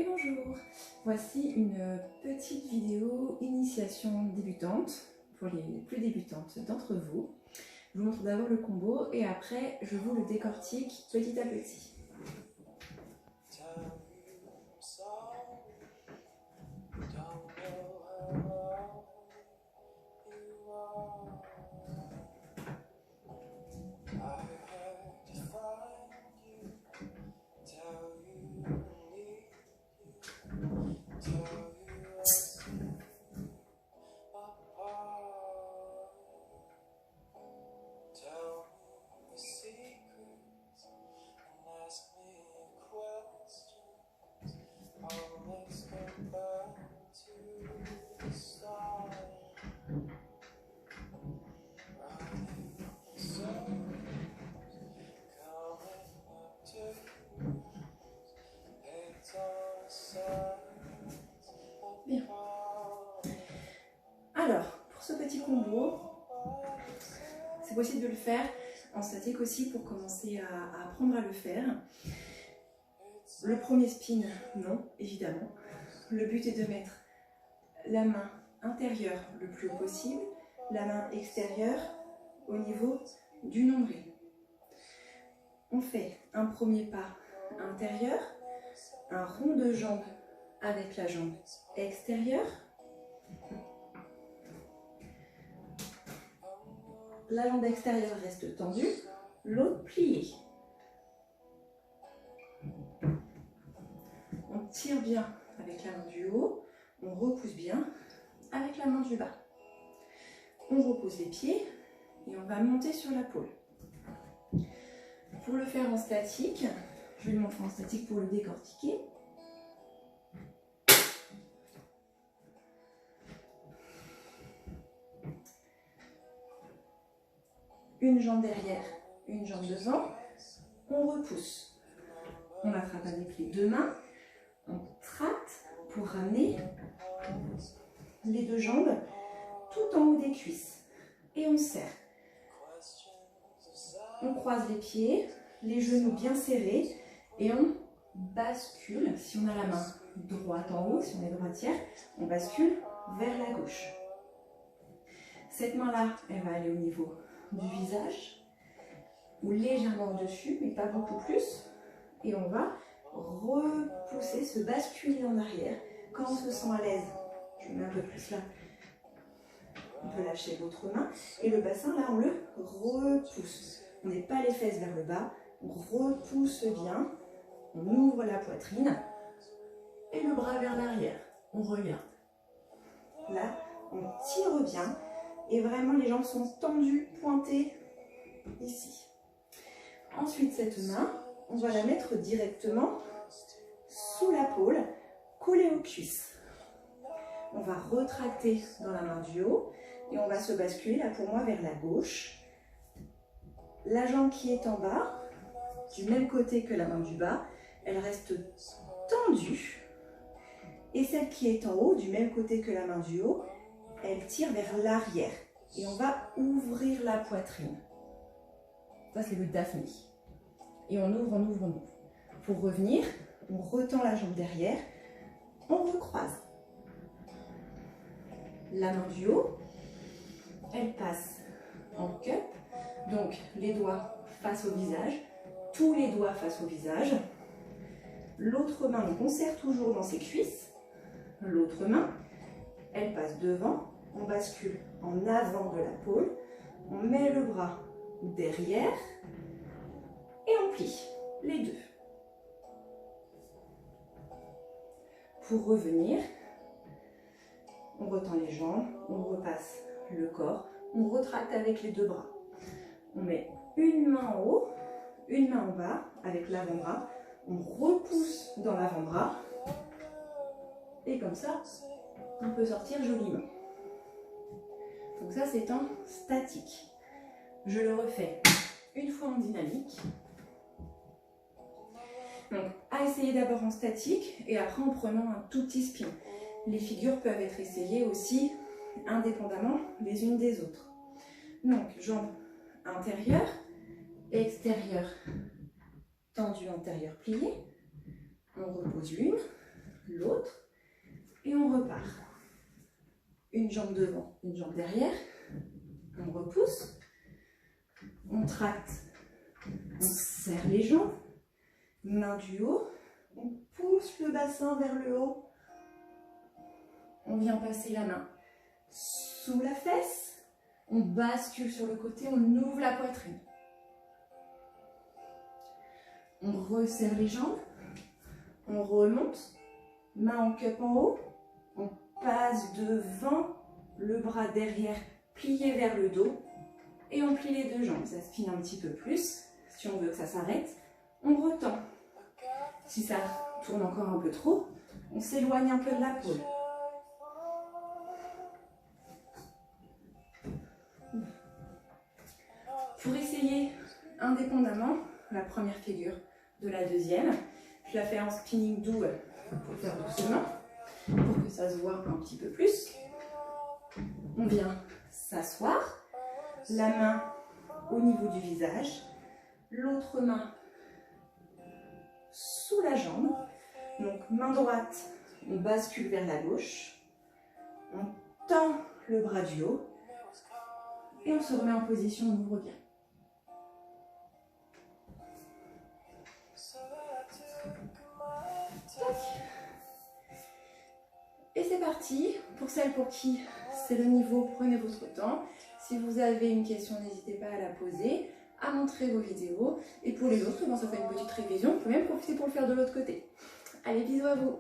Et bonjour, voici une petite vidéo initiation débutante pour les plus débutantes d'entre vous. Je vous montre d'abord le combo et après je vous le décortique petit à petit. Bien. Alors, pour ce petit combo, c'est possible de le faire en statique aussi pour commencer à apprendre à le faire. Le premier spin, non, évidemment. Le but est de mettre la main intérieure le plus haut possible, la main extérieure au niveau du nombril. On fait un premier pas intérieur, un rond de jambe avec la jambe extérieure. La jambe extérieure reste tendue, l'autre pliée. On tire bien avec la main du haut, on repousse bien avec la main du bas. On repousse les pieds et on va monter sur la pôle. Pour le faire en statique, je vais le montrer en statique pour le décortiquer. Une jambe derrière, une jambe devant, on repousse. On attrape avec les deux mains, on tracte pour ramener les deux jambes tout en haut des cuisses. Et on serre. On croise les pieds, les genoux bien serrés et on bascule. Si on a la main droite en haut, si on est droitière, on bascule vers la gauche. Cette main-là, elle va aller au niveau du visage ou légèrement au-dessus, mais pas beaucoup plus. Et on va repousser, se basculer en arrière. Quand on se sent à l'aise, je mets un peu plus là, on peut lâcher l'autre main. Et le bassin, là, on le repousse. On n'est pas les fesses vers le bas, on repousse bien, on ouvre la poitrine et le bras vers l'arrière. On regarde. Là, on tire bien et vraiment les jambes sont tendues, pointées ici. Ensuite, cette main, on va la mettre directement sous la pôle, collée aux cuisses. On va retracter dans la main du haut et on va se basculer, là pour moi, vers la gauche. La jambe qui est en bas, du même côté que la main du bas, elle reste tendue. Et celle qui est en haut, du même côté que la main du haut, elle tire vers l'arrière. Et on va ouvrir la poitrine. Ça, c'est le Daphné. Et on ouvre, on ouvre, on ouvre. Pour revenir, on retend la jambe derrière, on recroise. La main du haut, elle passe en cup. Donc, les doigts face au visage, tous les doigts face au visage. L'autre main, on serre toujours dans ses cuisses. L'autre main, elle passe devant. On bascule en avant de la pôle. On met le bras derrière et on plie les deux. Pour revenir, on retend les jambes, on repasse le corps, on retracte avec les deux bras. On met une main en haut, une main en bas avec l'avant-bras. On repousse dans l'avant-bras. Et comme ça, on peut sortir joliment. Donc ça, c'est en statique. Je le refais une fois en dynamique. Donc, à essayer d'abord en statique et après en prenant un tout petit spin. Les figures peuvent être essayées aussi indépendamment les unes des autres. Donc, jambes intérieure, extérieure, tendue, antérieure, pliée. On repose l'une, l'autre. Et on repart. Une jambe devant, une jambe derrière. On repousse. On tracte. On serre les jambes. Main du haut. On pousse le bassin vers le haut. On vient passer la main sous la fesse. On bascule sur le côté. On ouvre la poitrine. On resserre les jambes. On remonte. Main en cup en haut. On passe devant le bras derrière, plié vers le dos. Et on plie les deux jambes. Ça spine un petit peu plus. Si on veut que ça s'arrête, on retend. Si ça tourne encore un peu trop, on s'éloigne un peu de la pôle. Pour essayer indépendamment la première figure de la deuxième, je la fais en spinning doux pour le faire doucement, pour que ça se voit un petit peu plus. On vient s'asseoir, la main au niveau du visage, l'autre main sous la jambe. Donc main droite, on bascule vers la gauche, on tend le bras du haut et on se remet en position, on ouvre bien. Et c'est parti. Pour celles pour qui c'est le niveau, prenez votre temps. Si vous avez une question, n'hésitez pas à la poser, à montrer vos vidéos. Et pour les autres, ça fait une petite révision. Vous pouvez même profiter pour le faire de l'autre côté. Allez, bisous à vous.